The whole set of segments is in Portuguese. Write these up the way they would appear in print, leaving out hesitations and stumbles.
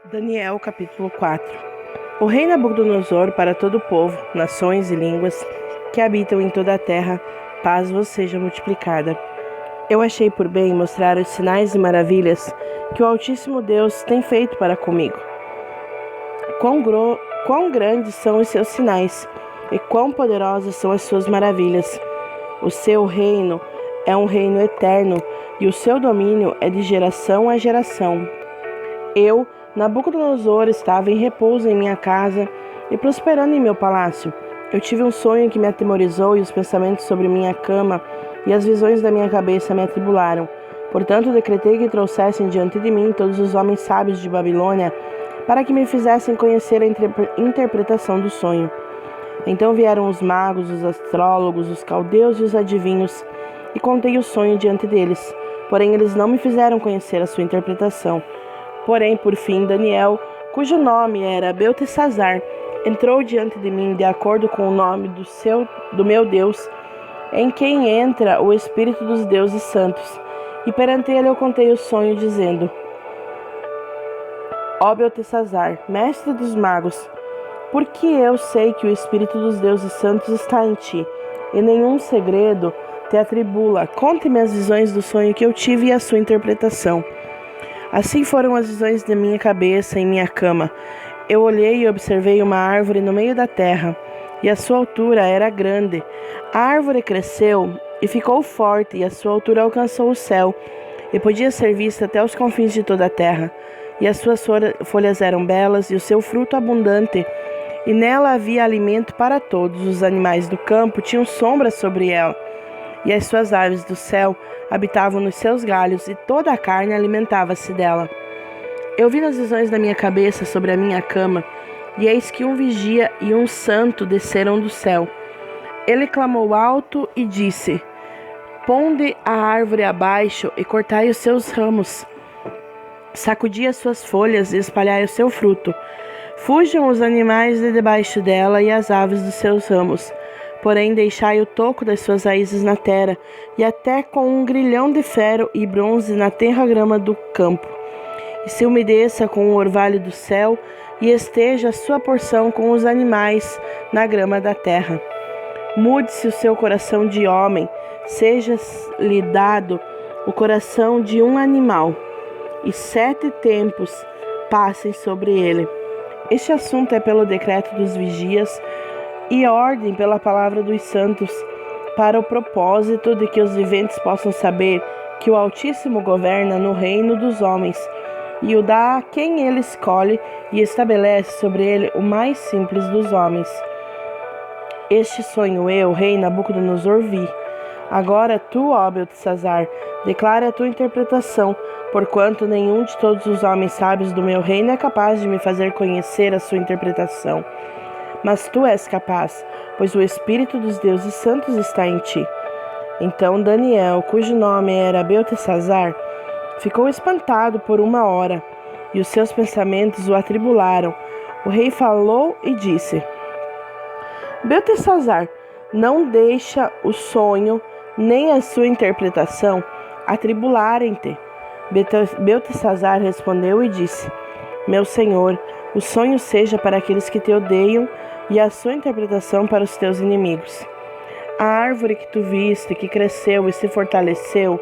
Daniel capítulo 4. O rei Nabucodonosor, para todo o povo, nações e línguas que habitam em toda a terra, paz vos seja multiplicada. Eu achei por bem mostrar os sinais e maravilhas que o Altíssimo Deus tem feito para comigo. Quão grandes são os seus sinais e quão poderosas são as suas maravilhas. O seu reino é um reino eterno e o seu domínio é de geração a geração. Eu, Nabucodonosor, estava em repouso em minha casa e prosperando em meu palácio. Eu tive um sonho que me atemorizou e os pensamentos sobre minha cama e as visões da minha cabeça me atribularam. Portanto, decretei que trouxessem diante de mim todos os homens sábios de Babilônia para que me fizessem conhecer a interpretação do sonho. Então vieram os magos, os astrólogos, os caldeus e os adivinhos, e contei o sonho diante deles. Porém, eles não me fizeram conhecer a sua interpretação. Porém, por fim, Daniel, cujo nome era Beltesazar, entrou diante de mim de acordo com o nome do meu Deus, em quem entra o Espírito dos deuses santos. E perante ele eu contei o sonho, dizendo: Ó Beltesazar, mestre dos magos, porque eu sei que o Espírito dos deuses santos está em ti, e nenhum segredo te atribula. Conte-me as visões do sonho que eu tive e a sua interpretação. Assim foram as visões de minha cabeça em minha cama. Eu olhei e observei uma árvore no meio da terra, e a sua altura era grande. A árvore cresceu e ficou forte, e a sua altura alcançou o céu, e podia ser vista até os confins de toda a terra. E as suas folhas eram belas, e o seu fruto abundante, e nela havia alimento para todos. Os animais do campo tinham sombra sobre ela, e as suas aves do céu habitavam nos seus galhos, e toda a carne alimentava-se dela. Eu vi nas visões da minha cabeça sobre a minha cama, e eis que um vigia e um santo desceram do céu. Ele clamou alto e disse: Ponde a árvore abaixo e cortai os seus ramos. Sacudi as suas folhas e espalhai o seu fruto. Fujam os animais de debaixo dela e as aves dos seus ramos. Porém, deixai o toco das suas raízes na terra, e até com um grilhão de ferro e bronze na tenra grama do campo. E se umedeça com o orvalho do céu, e esteja a sua porção com os animais na grama da terra. Mude-se o seu coração de homem, seja-lhe dado o coração de um animal, e 7 tempos passem sobre ele. Este assunto é pelo decreto dos vigias, e ordem pela palavra dos santos, para o propósito de que os viventes possam saber que o Altíssimo governa no reino dos homens, e o dá a quem ele escolhe, e estabelece sobre ele o mais simples dos homens. Este sonho eu, rei Nabucodonosor, vi. Agora tu, ó Beltesazar, declara a tua interpretação, porquanto nenhum de todos os homens sábios do meu reino é capaz de me fazer conhecer a sua interpretação. Mas tu és capaz, pois o Espírito dos deuses santos está em ti. Então Daniel, cujo nome era Beltesazar, ficou espantado por 1 hora, e os seus pensamentos o atribularam. O rei falou e disse: Beltesazar, não deixa o sonho nem a sua interpretação atribularem-te. Beltesazar respondeu e disse: Meu senhor, o sonho seja para aqueles que te odeiam, e a sua interpretação para os teus inimigos. A árvore que tu viste, que cresceu e se fortaleceu,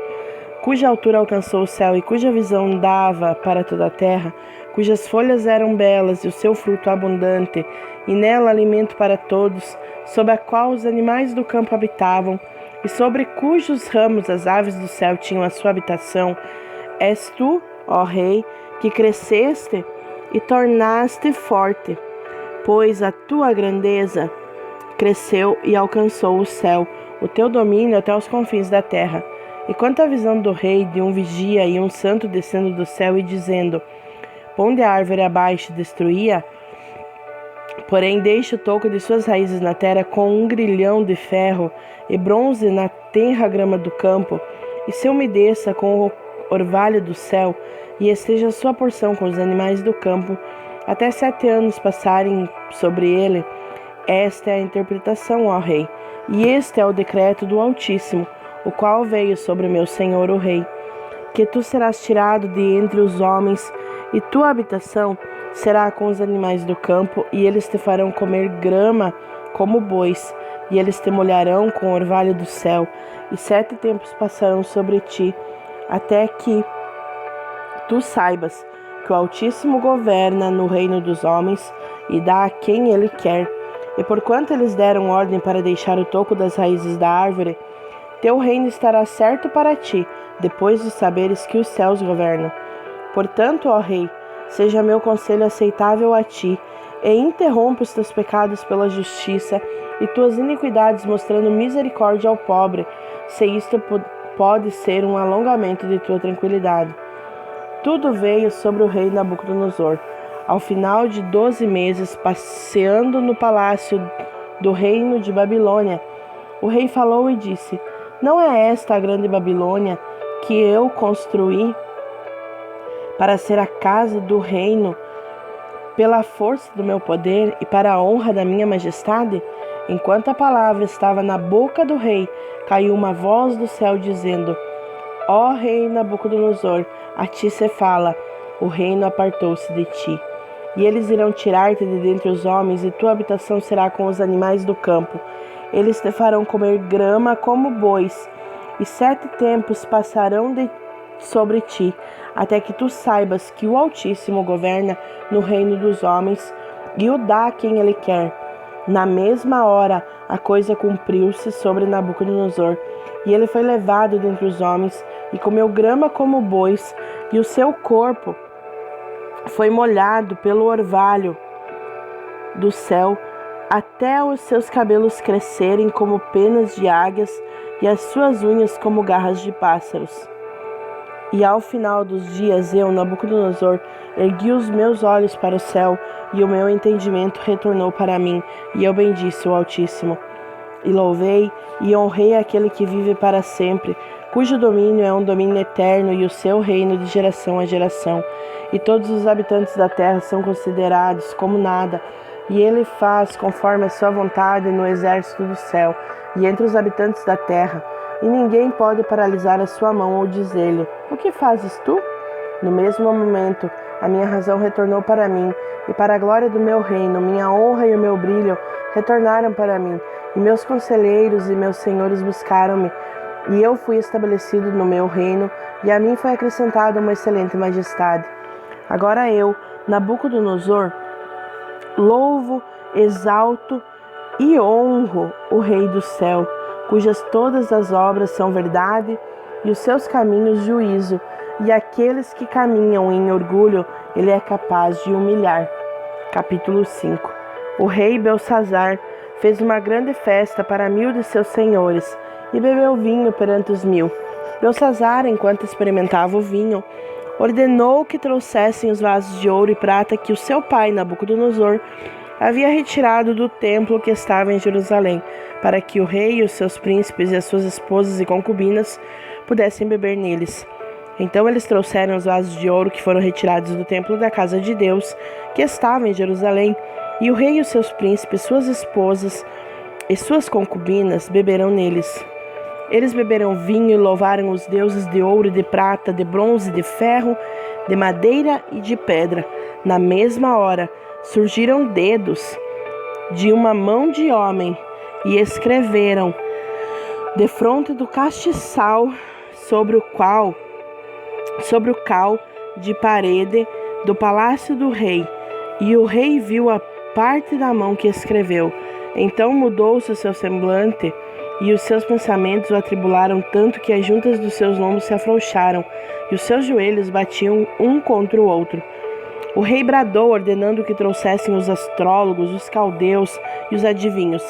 cuja altura alcançou o céu e cuja visão dava para toda a terra, cujas folhas eram belas e o seu fruto abundante, e nela alimento para todos, sob a qual os animais do campo habitavam, e sobre cujos ramos as aves do céu tinham a sua habitação, és tu, ó rei, que cresceste e tornaste forte, pois a tua grandeza cresceu e alcançou o céu, o teu domínio até os confins da terra. E quanto à visão do rei, de um vigia e um santo descendo do céu e dizendo: Ponde a árvore abaixo e destruía, porém deixa o toco de suas raízes na terra com um grilhão de ferro e bronze na tenra grama do campo, e se umedeça com o orvalho do céu, e esteja a sua porção com os animais do campo, até 7 anos passarem sobre ele. Esta é a interpretação, ó rei, e este é o decreto do Altíssimo, o qual veio sobre meu senhor o rei, que tu serás tirado de entre os homens, e tua habitação será com os animais do campo, e eles te farão comer grama como bois, e eles te molharão com o orvalho do céu, e 7 tempos passarão sobre ti, até que tu saibas que o Altíssimo governa no reino dos homens e dá a quem ele quer. E porquanto eles deram ordem para deixar o toco das raízes da árvore, teu reino estará certo para ti, depois de saberes que os céus governam. Portanto, ó Rei, seja meu conselho aceitável a ti, e interrompe os teus pecados pela justiça e tuas iniquidades mostrando misericórdia ao pobre, se isto pode ser um alongamento de tua tranquilidade. Tudo veio sobre o rei Nabucodonosor. Ao final de 12 meses, passeando no palácio do reino de Babilônia, o rei falou e disse: Não é esta a grande Babilônia que eu construí para ser a casa do reino pela força do meu poder e para a honra da minha majestade? Enquanto a palavra estava na boca do rei, caiu uma voz do céu dizendo: Ó rei Nabucodonosor, a ti se fala, o reino apartou-se de ti. E eles irão tirar-te de dentre os homens, e tua habitação será com os animais do campo. Eles te farão comer grama como bois, e 7 tempos passarão sobre ti, até que tu saibas que o Altíssimo governa no reino dos homens, e o dá a quem ele quer. Na mesma hora, a coisa cumpriu-se sobre Nabucodonosor, e ele foi levado dentre os homens, e comeu grama como bois, e o seu corpo foi molhado pelo orvalho do céu, até os seus cabelos crescerem como penas de águias, e as suas unhas como garras de pássaros. E ao final dos dias, eu, Nabucodonosor, ergui os meus olhos para o céu, e o meu entendimento retornou para mim, e eu bendisse o Altíssimo. E louvei e honrei aquele que vive para sempre, cujo domínio é um domínio eterno, e o seu reino de geração a geração. E todos os habitantes da terra são considerados como nada, e ele faz conforme a sua vontade no exército do céu e entre os habitantes da terra. E ninguém pode paralisar a sua mão ou dizer-lhe: O que fazes tu? No mesmo momento, a minha razão retornou para mim, e para a glória do meu reino, minha honra e o meu brilho retornaram para mim, e meus conselheiros e meus senhores buscaram-me, e eu fui estabelecido no meu reino, e a mim foi acrescentada uma excelente majestade. Agora eu, Nabucodonosor, louvo, exalto e honro o Rei do céu, cujas todas as obras são verdade e os seus caminhos juízo, e aqueles que caminham em orgulho ele é capaz de humilhar. Capítulo 5. O rei Belsazar fez uma grande festa para 1000 de seus senhores e bebeu vinho perante os 1000. Belsazar, enquanto experimentava o vinho, ordenou que trouxessem os vasos de ouro e prata que o seu pai Nabucodonosor havia retirado do templo que estava em Jerusalém, para que o rei e os seus príncipes e as suas esposas e concubinas pudessem beber neles. Então eles trouxeram os vasos de ouro que foram retirados do templo da casa de Deus, que estava em Jerusalém, e o rei e os seus príncipes, suas esposas e suas concubinas beberam neles. Eles beberam vinho e louvaram os deuses de ouro, de prata, de bronze, de ferro, de madeira e de pedra. Na mesma hora, surgiram dedos de uma mão de homem e escreveram defronte do castiçal sobre o cal de parede do palácio do rei. E o rei viu a parte da mão que escreveu. Então mudou-se o seu semblante, e os seus pensamentos o atribularam tanto que as juntas dos seus lombos se afrouxaram, e os seus joelhos batiam um contra o outro. O rei bradou, ordenando que trouxessem os astrólogos, os caldeus e os adivinhos.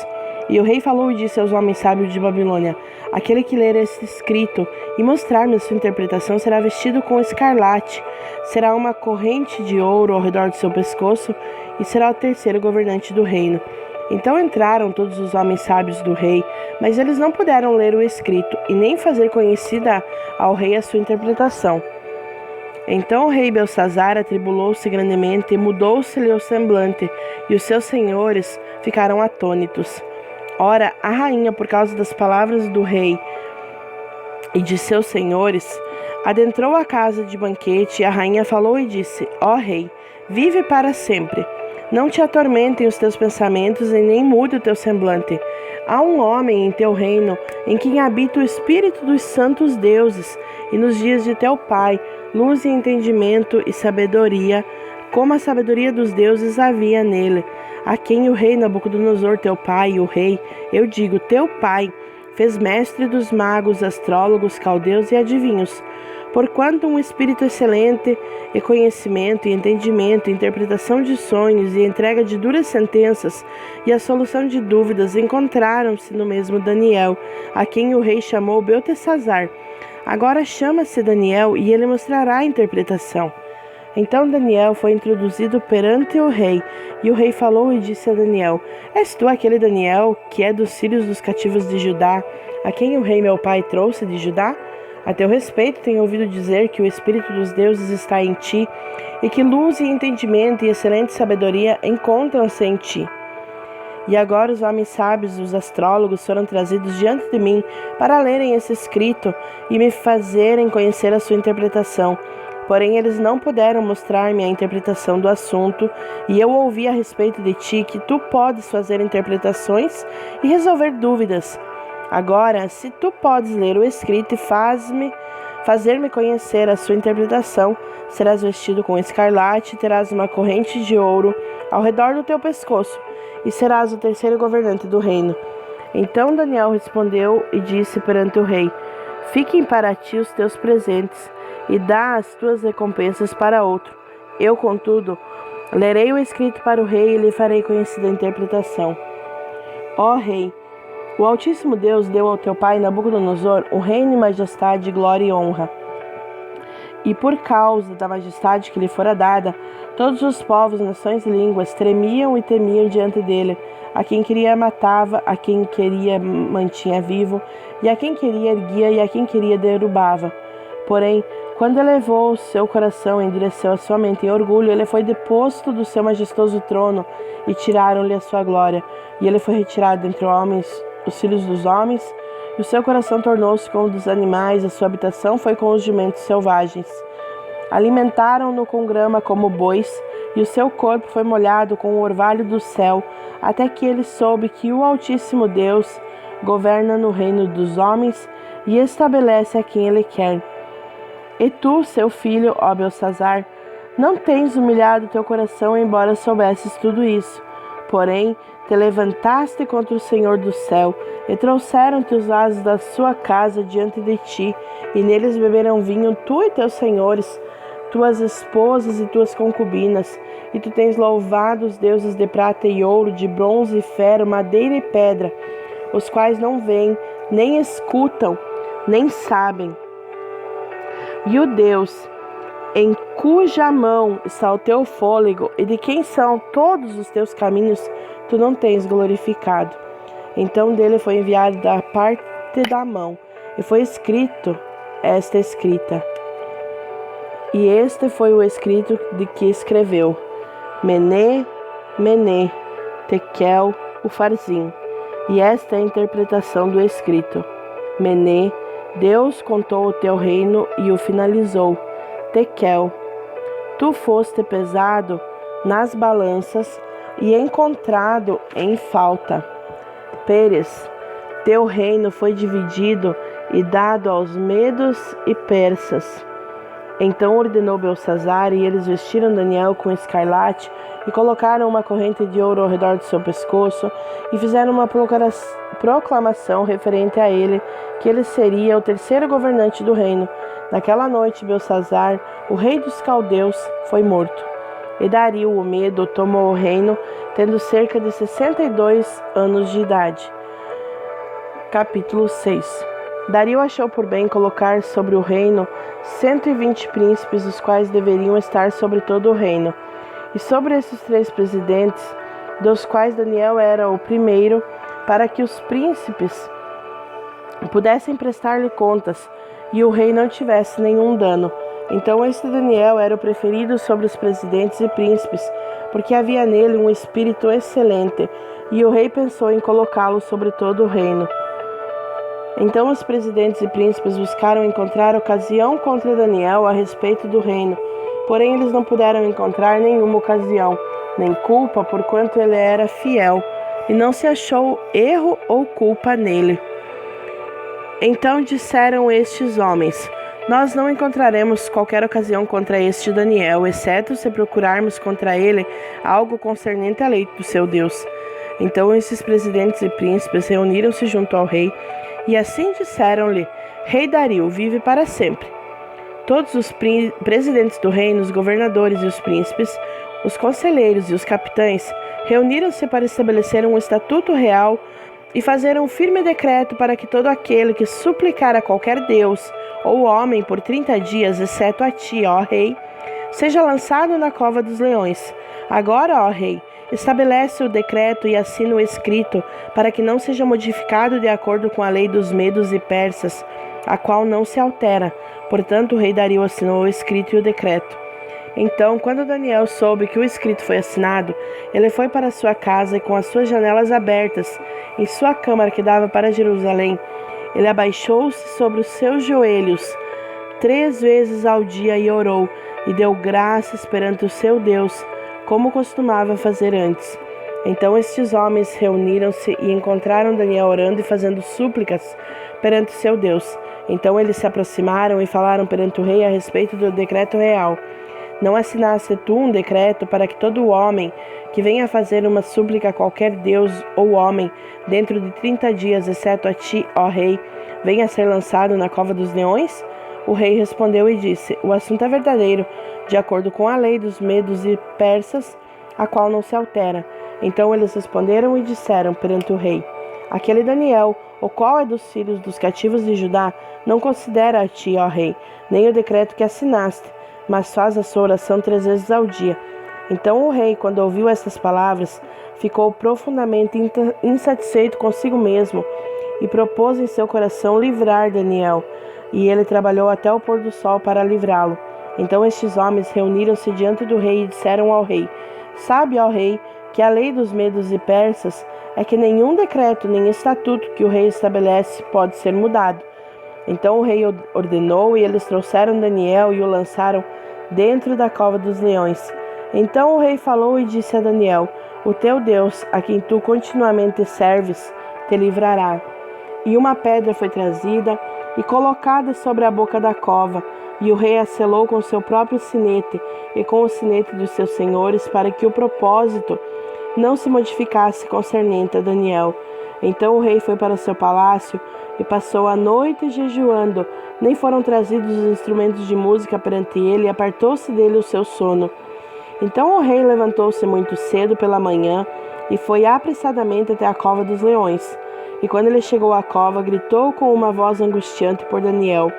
E o rei falou e disse aos homens sábios de Babilônia: Aquele que ler este escrito e mostrar-me a sua interpretação será vestido com escarlate, será uma corrente de ouro ao redor do seu pescoço, e será o terceiro governante do reino. Então entraram todos os homens sábios do rei, mas eles não puderam ler o escrito e nem fazer conhecida ao rei a sua interpretação. Então o rei Belsazar atribulou-se grandemente e mudou-se-lhe o semblante, e os seus senhores ficaram atônitos. Ora, a rainha, por causa das palavras do rei e de seus senhores, Adentrou a casa de banquete e a rainha falou e disse: Ó rei, vive para sempre. Não te atormentem os teus pensamentos e nem mude o teu semblante. Há um homem em teu reino em quem habita o espírito dos santos deuses, e nos dias de teu pai, luz e entendimento e sabedoria, como a sabedoria dos deuses havia nele, a quem o rei Nabucodonosor, teu pai, o rei, eu digo, teu pai, fez mestre dos magos, astrólogos, caldeus e adivinhos. Porquanto um espírito excelente e conhecimento e entendimento, interpretação de sonhos e entrega de duras sentenças e a solução de dúvidas encontraram-se no mesmo Daniel, a quem o rei chamou Beltesazar. Agora chama-se Daniel e ele mostrará a interpretação. Então Daniel foi introduzido perante o rei, e o rei falou e disse a Daniel: És tu aquele Daniel que é dos filhos dos cativos de Judá, a quem o rei meu pai trouxe de Judá? A teu respeito tenho ouvido dizer que o Espírito dos deuses está em ti, e que luz e entendimento e excelente sabedoria encontram-se em ti. E agora os homens sábios, os astrólogos, foram trazidos diante de mim para lerem esse escrito e me fazerem conhecer a sua interpretação. Porém, eles não puderam mostrar-me a interpretação do assunto, e eu ouvi a respeito de ti que tu podes fazer interpretações e resolver dúvidas. Agora, se tu podes ler o escrito e fazer-me conhecer a sua interpretação, serás vestido com escarlate, terás uma corrente de ouro ao redor do teu pescoço, e serás o terceiro governante do reino. Então Daniel respondeu e disse perante o rei: Fiquem para ti os teus presentes, e dá as tuas recompensas para outro. Eu, contudo, lerei o escrito para o rei e lhe farei conhecida a interpretação. Ó rei, o Altíssimo Deus deu ao teu pai Nabucodonosor um reino e majestade, glória e honra. E por causa da majestade que lhe fora dada, todos os povos, nações e línguas tremiam e temiam diante dele. A quem queria matava, a quem queria mantinha vivo, e a quem queria erguia e a quem queria derrubava. Porém, quando elevou o seu coração e endureceu a sua mente em orgulho, ele foi deposto do seu majestoso trono e tiraram-lhe a sua glória. E ele foi retirado entre os filhos dos homens, e o seu coração tornou-se como o dos animais, a sua habitação foi com os jumentos selvagens. Alimentaram-no com grama como bois, e o seu corpo foi molhado com o orvalho do céu, até que ele soube que o Altíssimo Deus governa no reino dos homens e estabelece a quem ele quer. E tu, seu filho, ó Beltesazar, não tens humilhado teu coração, embora soubesses tudo isso. Porém, te levantaste contra o Senhor do céu, e trouxeram-te os vasos da sua casa diante de ti, e neles beberam vinho tu e teus senhores, tuas esposas e tuas concubinas. E tu tens louvado os deuses de prata e ouro, de bronze e ferro, madeira e pedra, os quais não veem, nem escutam, nem sabem. E o Deus em cuja mão está o teu fôlego e de quem são todos os teus caminhos, tu não tens glorificado. Então dele foi enviado da parte da mão, e foi escrito esta escrita. E este foi o escrito de que escreveu: Mené, Mené, Tekel, Ufarsim. E esta é a interpretação do escrito. Mené, Deus contou o teu reino e o finalizou. Tekel, tu foste pesado nas balanças e encontrado em falta. Pérez, teu reino foi dividido e dado aos medos e persas. Então ordenou Beltesazar, e eles vestiram Daniel com escarlate e colocaram uma corrente de ouro ao redor do seu pescoço e fizeram uma proclamação referente a ele, que ele seria o terceiro governante do reino. Naquela noite, Beltesazar, o rei dos caldeus, foi morto. E Dario, o Medo, tomou o reino, tendo cerca de 62 anos de idade. Capítulo 6. Dario achou por bem colocar sobre o reino 120 príncipes, os quais deveriam estar sobre todo o reino. E sobre esses 3 presidentes, dos quais Daniel era o primeiro, para que os príncipes pudessem prestar-lhe contas, e o rei não tivesse nenhum dano. Então este Daniel era o preferido sobre os presidentes e príncipes, porque havia nele um espírito excelente, e o rei pensou em colocá-lo sobre todo o reino. Então os presidentes e príncipes buscaram encontrar ocasião contra Daniel a respeito do reino, porém eles não puderam encontrar nenhuma ocasião, nem culpa, porquanto ele era fiel, e não se achou erro ou culpa nele. Então disseram estes homens: nós não encontraremos qualquer ocasião contra este Daniel, exceto se procurarmos contra ele algo concernente à lei do seu Deus. Então esses presidentes e príncipes reuniram-se junto ao rei, e assim disseram-lhe: Rei Dario, vive para sempre. Todos os presidentes do reino, os governadores e os príncipes, os conselheiros e os capitães, reuniram-se para estabelecer um estatuto real e fazer um firme decreto para que todo aquele que suplicar a qualquer deus ou homem por 30 dias, exceto a ti, ó rei, seja lançado na cova dos leões. Agora, ó rei, estabelece o decreto e assina o escrito, para que não seja modificado de acordo com a lei dos medos e persas, a qual não se altera. Portanto, o rei Dario assinou o escrito e o decreto. Então, quando Daniel soube que o escrito foi assinado, ele foi para sua casa e com as suas janelas abertas, em sua câmara que dava para Jerusalém, ele abaixou-se sobre os seus joelhos 3 vezes ao dia e orou, e deu graças perante o seu Deus, como costumava fazer antes. Então estes homens reuniram-se e encontraram Daniel orando e fazendo súplicas perante seu Deus. Então eles se aproximaram e falaram perante o rei a respeito do decreto real. Não assinaste tu um decreto para que todo homem que venha fazer uma súplica a qualquer deus ou homem, dentro de 30 dias, exceto a ti, ó rei, venha a ser lançado na cova dos leões? O rei respondeu e disse: o assunto é verdadeiro, de acordo com a lei dos medos e persas, a qual não se altera. Então eles responderam e disseram perante o rei: aquele Daniel, o qual é dos filhos dos cativos de Judá, não considera a ti, ó rei, nem o decreto que assinaste, mas faz a sua oração 3 vezes ao dia. Então o rei, quando ouviu estas palavras, ficou profundamente insatisfeito consigo mesmo e propôs em seu coração livrar Daniel, e ele trabalhou até o pôr do sol para livrá-lo. Então estes homens reuniram-se diante do rei e disseram ao rei: sabe, ó rei, que a lei dos medos e persas é que nenhum decreto nem estatuto que o rei estabelece pode ser mudado. Então o rei ordenou, e eles trouxeram Daniel e o lançaram dentro da cova dos leões. Então o rei falou e disse a Daniel: o teu Deus, a quem tu continuamente serves, te livrará. E uma pedra foi trazida e colocada sobre a boca da cova, e o rei a selou com seu próprio sinete e com o sinete dos seus senhores, para que o propósito não se modificasse concernente a Daniel. Então o rei foi para seu palácio e passou a noite jejuando, nem foram trazidos os instrumentos de música perante ele, e apartou-se dele o seu sono. Então o rei levantou-se muito cedo pela manhã e foi apressadamente até a cova dos leões. E quando ele chegou à cova, gritou com uma voz angustiante por Daniel.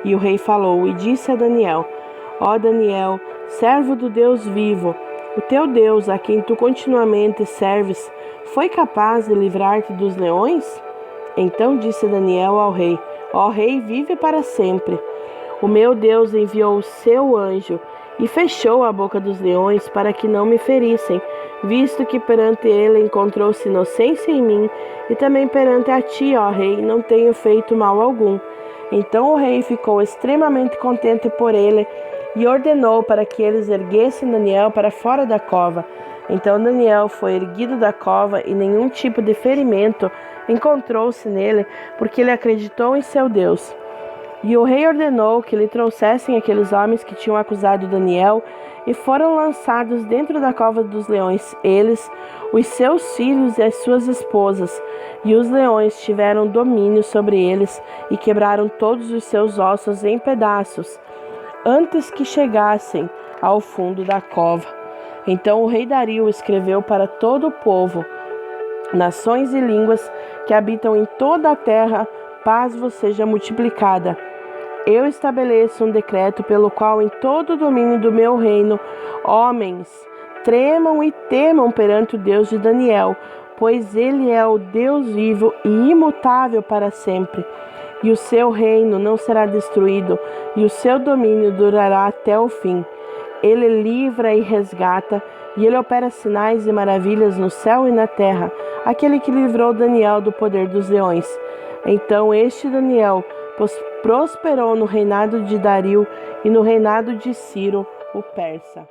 E o rei falou e disse a Daniel: ó Daniel, servo do Deus vivo, o teu Deus, a quem tu continuamente serves, foi capaz de livrar-te dos leões? Então disse Daniel ao rei: ó rei, vive para sempre. O meu Deus enviou o seu anjo e fechou a boca dos leões para que não me ferissem, visto que perante ele encontrou-se inocência em mim, e também perante a ti, ó rei, não tenho feito mal algum. Então o rei ficou extremamente contente por ele e ordenou para que eles erguessem Daniel para fora da cova. Então Daniel foi erguido da cova e nenhum tipo de ferimento encontrou-se nele, porque ele acreditou em seu Deus. E o rei ordenou que lhe trouxessem aqueles homens que tinham acusado Daniel e foram lançados dentro da cova dos leões, eles, os seus filhos e as suas esposas. E os leões tiveram domínio sobre eles e quebraram todos os seus ossos em pedaços, antes que chegassem ao fundo da cova. Então o rei Dario escreveu para todo o povo, nações e línguas que habitam em toda a terra: paz vos seja multiplicada. Eu estabeleço um decreto pelo qual em todo o domínio do meu reino homens tremam e temam perante o Deus de Daniel, pois ele é o Deus vivo e imutável para sempre. E o seu reino não será destruído, e o seu domínio durará até o fim. Ele livra e resgata, e ele opera sinais e maravilhas no céu e na terra, aquele que livrou Daniel do poder dos leões. Então este Daniel prosperou no reinado de Dario e no reinado de Ciro, o persa.